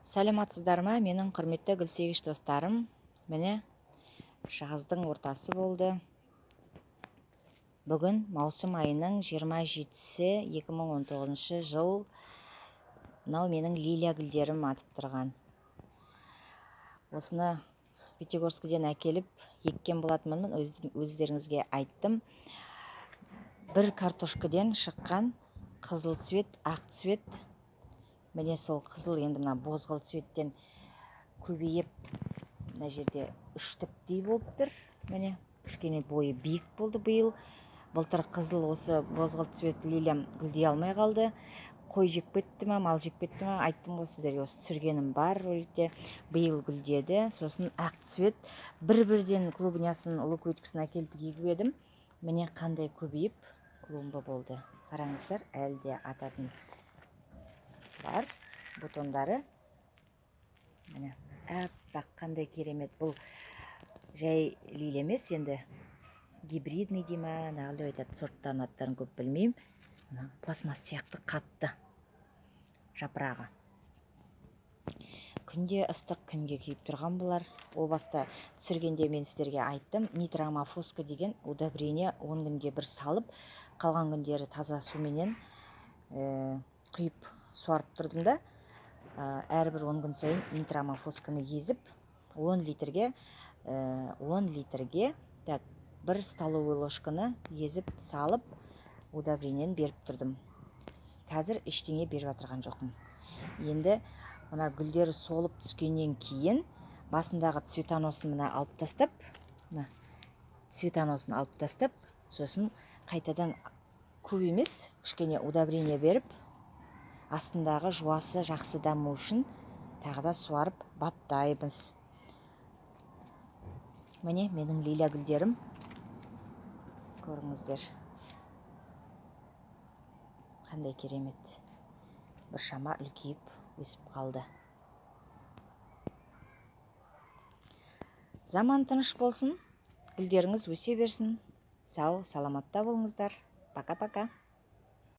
Сәлематсыздар ма, менің құрметті гүлсегіш достарым. Міне, жаздың ортасы болды. Бүгін маусым айының 27-сі 2019 жыл. Мынау менің лилия гүлдерім атып тұрған. Осыны Пятигорскіден әкеліп еккен болатынмын, өздеріңізге айттым. Бір картошкіден шыққан қызыл цвет, ақ цвет. Міне сол қызыл енді мына бозғыл цветтен көбейіп, мына жерде үштіктей болып тұр. Міне кішкене бойы биік болды биыл. Былтыр қызыл осы бозғыл цвет лилиям гүлдей алмай қалды. Қой жеп кетті ме, мал жеп кетті ме, айттым ғой сіздерге, осы түсіргенім бар роликте. Биыл гүлдеді. Сосын ақ цвет бір-бірден клубнясын, ұлы көйткісін әкеліп егіп едім. Міне қандай көбейіп клумба болды. Қараңыздар, әлде ататын бар бутондары. Міне аппақ, қандай керемет. Бұл жай лилия емес, енді гибридный дей ма, нағылды айтады, сорттарын аттарын көп білмеймін. Пластмасс сияқты қатты жапырағы. Күнде ыстық, күнге күйіп тұрған бұлар. О баста түсіргенде мен сіздерге айттым, нитромофоска деген удобрение 10 күнде бір салып, қалған күндері таза суменен құйып суарып тұрдым да, әрбір 10 күн сайын нитромофосканы езіп 10 литрге так, бір столовый ложканы езіп салып удобрениені беріп тұрдым. Қазір ештеңе беріп жатырған жоқпын. Енді мына гүлдері солып түскеннен кейін басындағы цветоносын мына алып тастап, сосын қайтадан көп емес, кішкене удобрение беріп, астындағы жуасы жақсы даму үшін тағы да суарып баптаймыз. Міне менің лилия гүлдерім, көріңіздер, қандай керемет. Біршама үлкейіп өсіп қалды. Заман тыныш болсын, гүлдеріңіз өсе берсін. Сау, саламатта болыңыздар. Пока-пока.